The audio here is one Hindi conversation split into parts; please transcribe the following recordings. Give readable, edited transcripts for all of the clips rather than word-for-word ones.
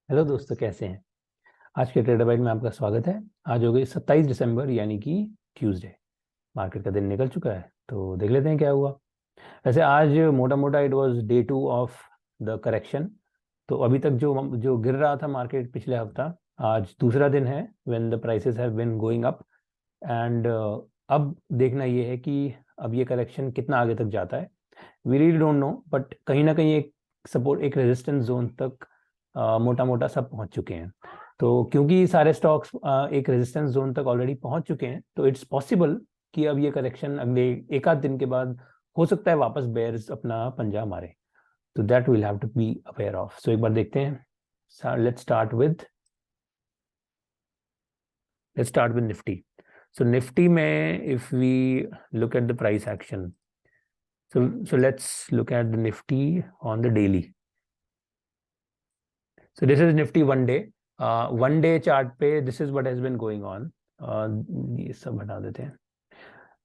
हेलो दोस्तों, कैसे हैं। आज के ट्रेडर बाइट में आपका स्वागत है। आज हो गई 27 दिसंबर यानी कि ट्यूसडे। मार्केट का दिन निकल चुका है, तो देख लेते हैं क्या हुआ। वैसे आज मोटा मोटा it was day 2 of the correction. तो अभी तक जो जो गिर रहा था मार्केट पिछले हफ्ता, आज दूसरा दिन है when the prices have been going up. And अब देखना ये है कि अब ये करेक्शन कितना आगे तक जाता है। We really don't know, but कहीं ना कहीं एक सपोर्ट, एक रेजिस्टेंस जोन तक मोटा मोटा सब पहुंच चुके हैं। तो क्योंकि सारे स्टॉक्स एक रेजिस्टेंस जोन तक ऑलरेडी पहुंच चुके हैं, तो इट्स पॉसिबल कि अब ये करेक्शन अगले एक आध दिन के बाद हो सकता है वापस बेयर्स अपना पंजा मारे। तो that will have to be aware of. So एक बार देखते हैं। Let's start with Nifty. So Nifty में if we look at the price action, so let's look at the Nifty on the daily. So this is Nifty one day. One day chart पे this is what has been going on. ये सब हटा देते हैं।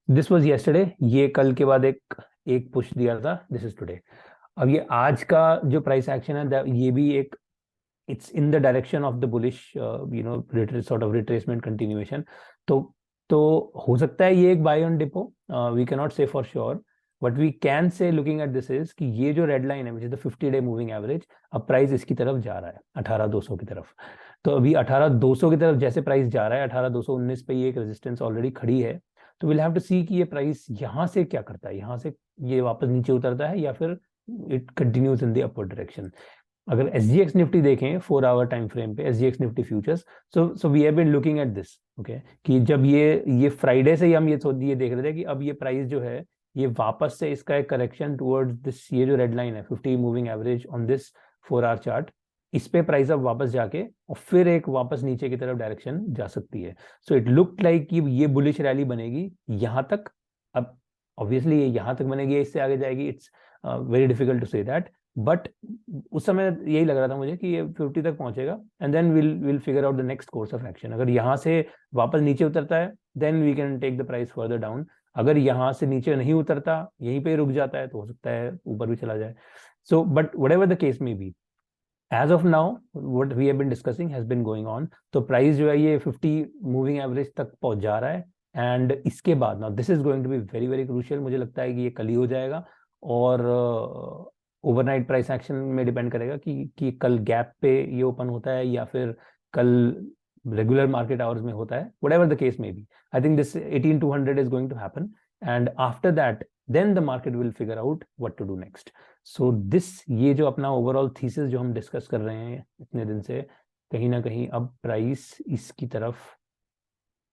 This was yesterday. ये कल के बाद एक एक पुश दिया था। This is today. अब ये आज का जो प्राइस एक्शन है, ये भी एक it's in the direction of the bullish, sort of retracement continuation. तो तो हो सकता है ये एक बाय ऑन डिप हो। We can not say for sure, but we can say looking at this is कि ये जो रेड लाइन है which is the 50-day moving average, अब प्राइस इसकी तरफ जा रहा है 18,200 की तरफ। तो अभी 18,200 की तरफ जैसे प्राइस जा रहा है, 18,219 पे ये एक रेजिस्टेंस ऑलरेडी खड़ी है। तो विल हैव टू सी कि ये प्राइस यहाँ से क्या करता है, यहाँ से ये वापस नीचे उतरता है या फिर it continues in the upward direction. अगर एसजीएक्स निफ्टी देखें 4 आवर टाइम फ्रेम पे, SGX Nifty futures, so we have been looking at this. Okay, कि जब ये फ्राइडे से ही हम ये देख रहे थे कि अब ये प्राइस जो है ये वापस से इसका एक करेक्शन टुवर्ड्स दिस, ये जो रेड लाइन है 50 moving average on this 4 our chart, इस पे प्राइस अब वापस जाके और फिर एक वापस नीचे की तरफ डायरेक्शन जा सकती है। सो इट लुक लाइक कि ये बुलिश रैली बनेगी यहाँ तक। अब ऑब्वियसली ये यहाँ तक बनेगी, इससे आगे जाएगी, it's very difficult to say that. But उस समय यही लग रहा था मुझे कि ये 50 तक पहुंचेगा and then will figure out the next course of action. अगर यहाँ से वापस नीचे उतरता है then we can take the price further down. अगर यहाँ से नीचे नहीं उतरता, यहीं पे रुक जाता है, तो हो सकता है ऊपर भी चला जाए। So but whatever the case में be, as of now what we have been discussing has been going on. तो प्राइस जो है ये 50 मूविंग एवरेज तक पहुंच जा रहा है। एंड इसके बाद now this is going to be very very crucial. मुझे लगता है कि ये कल ही हो जाएगा और ओवरनाइट प्राइस एक्शन में डिपेंड करेगा कि कल गैप पे ये ओपन होता है या फिर कल रेगुलर मार्केट आवर्स में होता है। Whatever the case may be, I think this 18,200 is going to happen and after that then the market will figure out what to do next. So this, ये जो अपना ओवरऑल थीसिस जो हम डिस्कस कर रहे हैं इतने दिन से, कहीं ना कहीं अब प्राइस इसकी तरफ,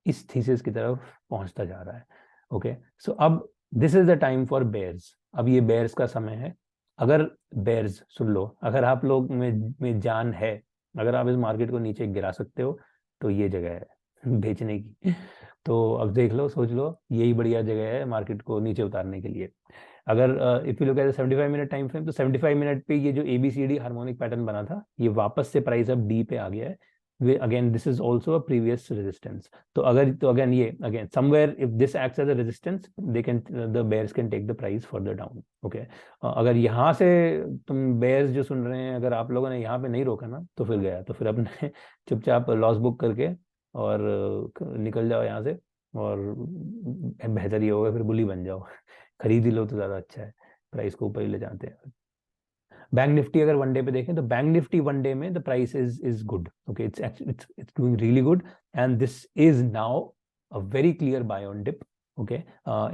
इस थीसिस की तरफ पहुंचता जा रहा है। ओके, सो अब this is the time for bears. अब ये बेयर्स का समय है। अगर बेयर्स, सुन लो, अगर आप लोग में जान है, अगर आप इस मार्केट को नीचे गिरा सकते हो, तो ये जगह है बेचने की। तो अब देख लो, सोच लो, यही बढ़िया जगह है मार्केट को नीचे उतारने के लिए। अगर if you look eight 75 minute time frame, तो 75 मिनट पे ये जो एबीसीडी हार्मोनिक पैटर्न बना था, ये वापस से प्राइस अब डी पे आ गया है। Again this is also a previous resistance. तो अगेन ये again somewhere if this acts as a resistance, they can, the bears can take the price further down. Okay, अगर यहाँ से तुम बेयर्स जो सुन रहे हैं, अगर आप लोगों ने यहाँ पे नहीं रोका ना, तो फिर गया, तो फिर अपने चुपचाप लॉस बुक करके और निकल जाओ यहाँ से। और बेहतर ये होगा फिर बुली बन जाओ। खरीद ही लो तो ज्यादा अच्छा है, प्राइस को ऊपर ही ले जाते हैं। बैंक निफ्टी अगर वन डे पे देखें, तो बैंक निफ्टी वन डे में the price is good. Okay, it's doing really good and this is now a very clear buy on dip. Okay,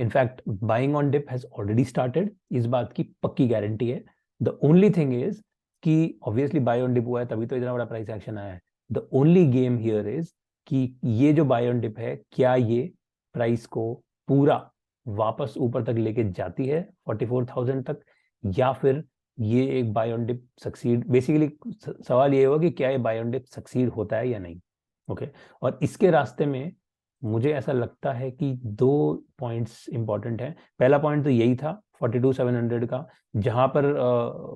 in fact buying on dip has already started, इस बात की पक्की गारंटी है। द ओनली थिंग इज कि ऑब्वियसली बाय ऑन डिप हुआ है तभी तो इतना बड़ा प्राइस एक्शन आया है। The only game here is कि ये जो बाय ऑन डिप है, क्या ये प्राइस को पूरा वापस ऊपर तक लेके जाती है 44,000 तक, या फिर ये एक buy on dip succeed. Basically सवाल ये होगा कि क्या ये बाय ऑन डिप सक्सीड होता है या नहीं। ओके, और इसके रास्ते में मुझे ऐसा लगता है कि दो पॉइंट्स इंपॉर्टेंट हैं। पहला पॉइंट तो यही था 42,700 का, जहां पर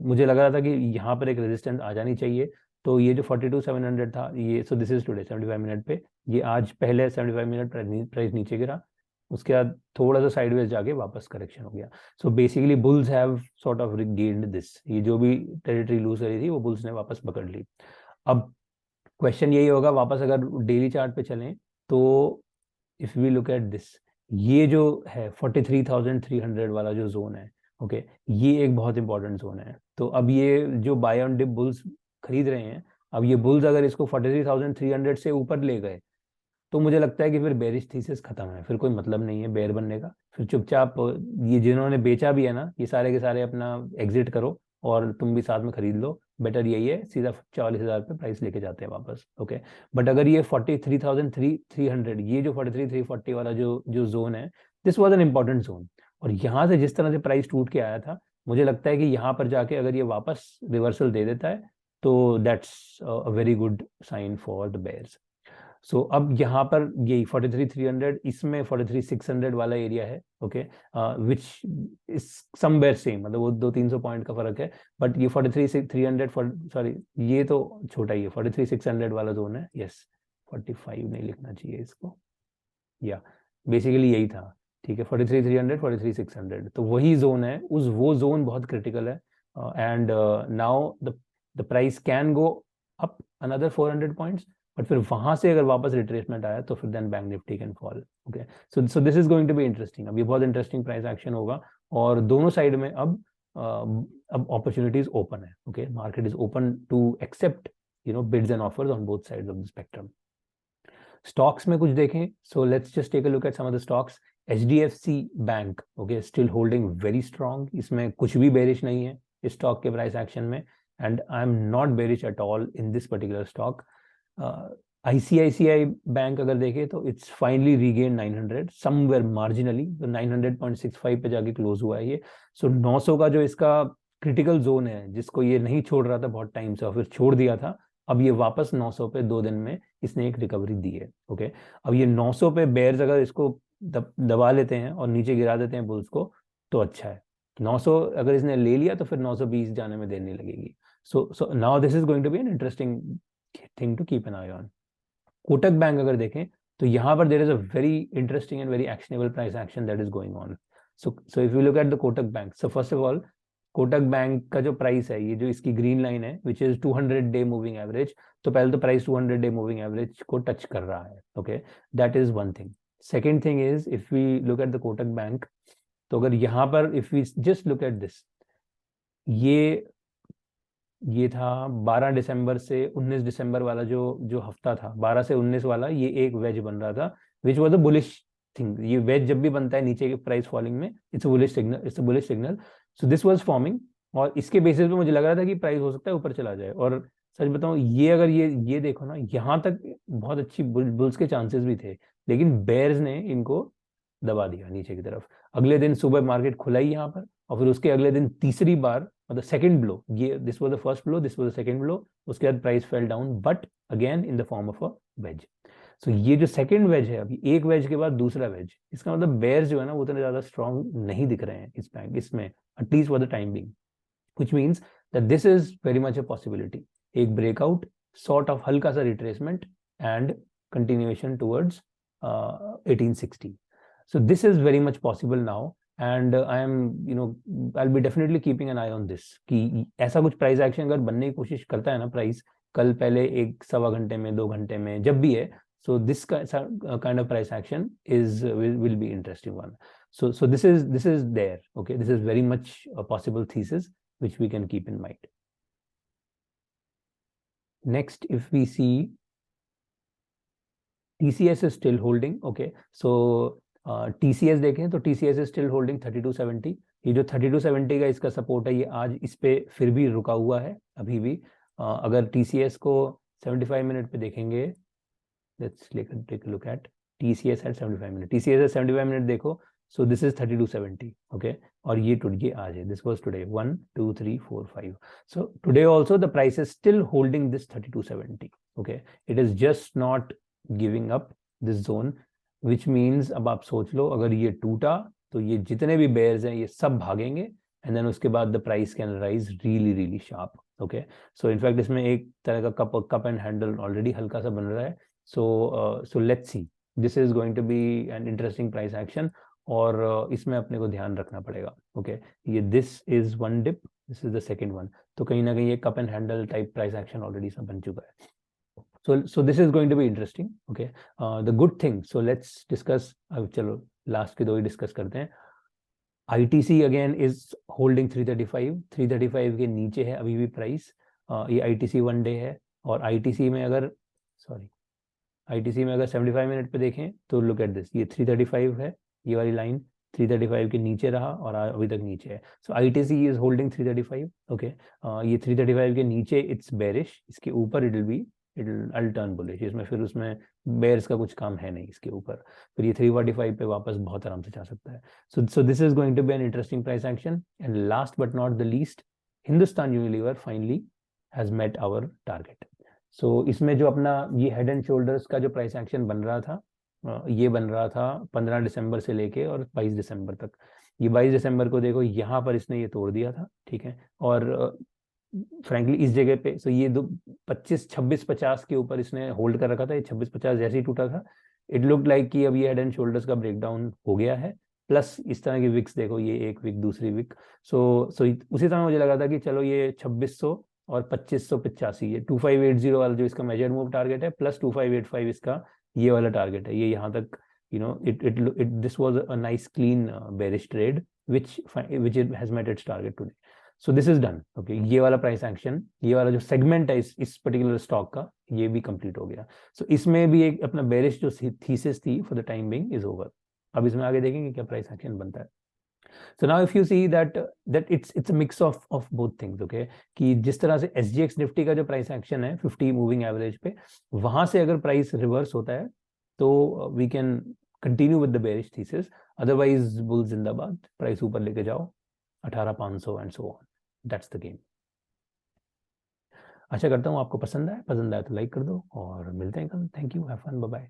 मुझे लग रहा था कि यहाँ पर एक रेजिस्टेंस आ जानी चाहिए। तो ये जो 42,700 था, ये सो दिस इज टुडे 75 मिनट पे, ये आज पहले 75 मिनट प्राइस नीचे गिरा, उसके बाद थोड़ा सा साइडवेज जाके वापस करेक्शन हो गया। So basically bulls have sort of gained this, ये जो भी टेरिटरी लूज करी थी वो बुल्स ने वापस पकड़ ली। अब क्वेश्चन यही होगा वापस अगर डेली चार्ट पे चलें तो if we look at this, ये जो है 43,300 वाला जो जोन है, ओके, ये एक बहुत इंपॉर्टेंट जोन है। तो अब ये जो बाय ऑन डिप बुल्स खरीद रहे हैं, अब ये बुल्स अगर इसको 43,300 से ऊपर ले गए तो मुझे लगता है कि फिर बेरिश थीसिस खत्म है, फिर कोई मतलब नहीं है बेयर बनने का। फिर चुपचाप ये जिन्होंने बेचा भी है ना, ये सारे के सारे अपना एग्जिट करो और तुम भी साथ में खरीद लो। बेटर यही है, सीधा 44,000 पे प्राइस लेके जाते हैं वापस, ओके। बट अगर ये 43,300, ये जो 43,340 वाला जो जो जोन है, this was an important zone. और यहाँ से जिस तरह से प्राइस टूट के आया था, मुझे लगता है कि यहाँ पर जाके अगर ये वापस रिवर्सल दे देता है तो that's a very good sign for the bears. So अब यहाँ पर यही 43,300, इसमें 43,600 वाला एरिया है, okay, which is somewhere same, मतलब वो 200-300 पॉइंट का फर्क है। बट ये 43,300, सॉरी ये तो छोटा ही है, 43,600 वाला जोन है, यस। 45 नहीं लिखना चाहिए इसको, या बेसिकली यही था, ठीक है। 43,300, 43,600, तो वही जोन है, उस वो जोन बहुत क्रिटिकल है। And now the price can go up another 400 points, but फिर वहां से अगर वापस रिट्रेसमेंट आया तो फिर then bank Nifty can fall, okay. So this is going to be interesting, अब ये बहुत इंटरेस्टिंग प्राइस एक्शन होगा। और दोनों साइड में अब अपॉर्चुनिटीज ओपन है, okay, market is open to accept bids and offers on both sides of the spectrum. Stocks में कुछ देखें, so let's just take a look at some of the stocks. HDFC bank, okay, still holding very strong, इसमें कुछ भी बेरिश नहीं है इस स्टॉक के प्राइस एक्शन में, and I am not bearish at all in this particular stock. ICICI bank अगर देखें तो it's finally regain 900 somewhere marginally, तो 900.65 पे जाके क्लोज हुआ है ये। सो 900 का जो इसका क्रिटिकल जोन है, जिसको ये नहीं छोड़ रहा था बहुत टाइम से और फिर छोड़ दिया था, अब ये वापस 900 पे 2 दिन में इसने एक रिकवरी दी है, ओके। अब ये 900 पे बेयर्स अगर इसको दबा लेते हैं और नीचे गिरा देते हैं बुल्स को तो अच्छा है। 900 अगर इसने ले लिया तो फिर 920 जाने में देर नहीं लगेगी। So now this is going to be an interesting thing to keep an eye on. Kotak bank अगर देखें तो यहाँ पर there is a very interesting and very actionable price action that is going on. So if you look at the Kotak bank, so first of all Kotak bank का जो प्राइस है, ये जो इसकी ग्रीन लाइन है which is 200 day moving average, तो पहले तो प्राइस 200 डे मूविंग एवरेज को टच कर रहा है, okay, that is one thing. Second thing is if we look at the Kotak bank, तो अगर यहाँ पर if we just look at this, ये था 12 दिसंबर से 19 दिसंबर वाला जो जो हफ्ता था, 12 से 19 वाला, ये एक वेज बन रहा था which was a bullish thing. ये वेज जब भी बनता है नीचे के प्राइस फॉलिंग में, it's a bullish signal, it's a bullish signal. So this was forming, और इसके बेसिस पे मुझे लग रहा था कि प्राइस हो सकता है ऊपर चला जाए। और सच बताऊं, ये अगर ये देखो ना, यहाँ तक बहुत अच्छी बुल्स के चांसेस भी थे, लेकिन बेयर्स ने इनको दबा दिया नीचे की तरफ। अगले दिन सुबह मार्केट खुला ही यहाँ पर, और फिर उसके अगले दिन तीसरी बार, मतलब सेकंड ब्लो, ये this was the first blow, this was the second blow, उसके बाद price fell down but again in the form of a wedge. So ये जो सेकंड वेज है, अभी एक वेज के बाद दूसरा वेज, इसका मतलब बेयर्स जो है ना वो उतने ज्यादा स्ट्रॉन्ग नहीं दिख रहे हैं इस बैंक इसमें, at least for the time being, which means that this is very much a possibility, एक ब्रेकआउट, सॉर्ट ऑफ हल्का सा retracement and continuation towards 1860. So this is very much possible now, and I am, I'll be definitely keeping an eye on this कि ऐसा कुछ प्राइस एक्शन अगर बनने की कोशिश करता है ना प्राइस, कल पहले एक सवा घंटे में 2 घंटे में जब भी है, so this kind of price action will be interesting one. So this is there, okay, this is very much a possible thesis which we can keep in mind. Next, if we see TCS is still holding, okay, so TCS देखें तो TCS is still holding 3270. ये जो 3270 का इसका सपोर्ट है, ये आज इस पे फिर भी रुका हुआ है अभी भी। अगर TCS को 75 मिनट पे देखेंगे, let's take a look at TCS at 75 minute, TCS at 75 minute देखो, so this is 3270, okay, और ये आज है, this was today, 1 2 3 4 5, so today also the price is still holding this 3270, okay, it is just not giving up this zone, which means अब आप सोच लो अगर ये टूटा तो ये जितने भी बेयर्स हैं ये सब भागेंगे, एंड देन उसके बाद the price can rise really really sharp, okay. So in fact इसमें एक तरह का कप एंड हैंडल ऑलरेडी हल्का सा बन रहा है, so let's see, this is going to be an interesting price action. और इसमें अपने को ध्यान रखना पड़ेगा। ओके, ये this is one dip, this is the second one, तो कहीं ना कहीं ये cup and handle type price action already सब बन चुका है। So this is going to be interesting. Okay, the good thing, so let's discuss, चलो लास्ट के दो ही डिस्कस करते हैं। ITC अगेन इज होल्डिंग 335 के नीचे है अभी भी प्राइस। ये ITC वन डे है, और ITC में अगर 75 मिनट पे देखें तो लुक एट दिस, ये 335 है, ये वाली लाइन 335 के नीचे रहा और अभी तक नीचे है। सो ITC इज होल्डिंग 335। ओके, ये 335 के नीचे इट्स बेरिश, इसके ऊपर इट विल टर्न बुलिश, इसमें फिर उसमें बेयर्स का कुछ काम है नहीं इसके ऊपर, फिर ये 345 पे वापस बहुत आराम से जा सकता है। So this is going to be an interesting price action. And last but not the least, Hindustan Unilever finally has met our target. So इसमें जो अपना ये हेड एंड शोल्डर्स का जो प्राइस एक्शन बन रहा था, ये बन रहा था 15 दिसंबर से लेके और 22 दिसंबर तक। ये 22 दिसंबर को देखो यहाँ पर इसने ये तोड़ दिया था, ठीक है, और फ्रैंकली इस जगह पे, सो ये 26-50 के ऊपर इसने होल्ड कर रखा था, ये 26-50 जैसे ही टूटा था, इट लुक लाइक कि अब ये हेड एंड शोल्डर्स का ब्रेकडाउन हो गया है। प्लस इस तरह की विक्स देखो, ये एक विक, दूसरी विक, सो उसी समय मुझे लगा था कि चलो ये 2600 और 2585, ये 2580 वाला जो इसका मेजर मूव टारगेट है, प्लस 2585 इसका ये वाला टारगेट है, ये यहाँ तक, you know, this was a nice clean bearish trade which it has met its target today. So this is done. Okay, ये वाला प्राइस एक्शन, ये वाला जो सेगमेंट है इस पर्टिकुलर स्टॉक का, ये भी कंप्लीट हो गया। सो इसमें भी एक अपना बेरिश जो थीसिस थी for the time being is over. अब इसमें आगे देखेंगे क्या प्राइस एक्शन बनता है। So now if you see that it's a mix of both things, okay, कि जिस तरह से SGX निफ्टी का जो प्राइस एक्शन है 50 मूविंग एवरेज पे, वहां से अगर प्राइस रिवर्स होता है तो we can continue with the bearish thesis, otherwise bull जिंदाबाद, प्राइस ऊपर लेके जाओ 18,500 and so on, that's the game. आशा करता हूँ आपको पसंद आया तो लाइक कर दो और मिलते हैं कल। Thank you, have fun, bye bye.